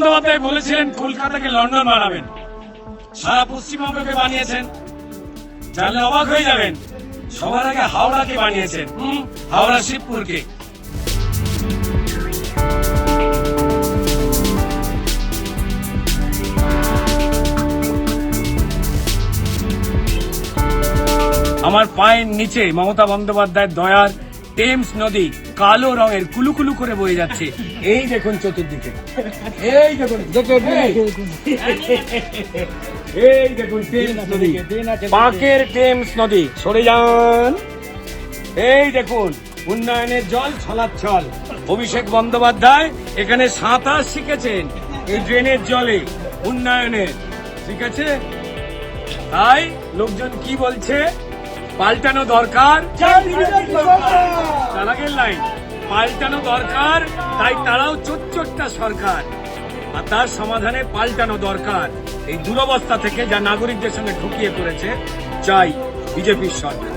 বন্দ্যোপাধ্যায় বলেছিলেন কলকাতাকে লন্ডন বানাবেন, সারা পশ্চিমবঙ্গকে বানিয়েছেন। জানলে অবাক হয়ে যাবেন, সবার আগে হাওড়াকে বানিয়েছেন, হাওড়া শিবপুরকে। আমার পায়ের নিচে মমতা বন্দ্যোপাধ্যায়ের দয়ার টেমস নদী কালো রঙের কুলুকুলু করে বয়ে যাচ্ছে। এই দেখুন চতুর্দিকে, এই দেখুন, এই দেখুন টেমস নদী, বাঁকের টেমস নদী। সরে যান, এই দেখুন উন্নয়নের জল ছলাচ্ছল। অভিষেক বন্দ্যোপাধ্যায় এখানে সাঁতার শিখেছেন এই ড্রেনের জলে, উন্নয়নের, ঠিক আছে? তাই লোকজন কি বলছে, পাল্টানো দরকার, আগের লাইন, পাল্টানো দরকার। তাই তারাও চোট্টা সরকার, আর তার সমাধানে পাল্টানো দরকার। এই দুরবস্থা থেকে যা নাগরিকদের সঙ্গে ঠকিয়ে করেছে, চাই বিজেপির সরকার।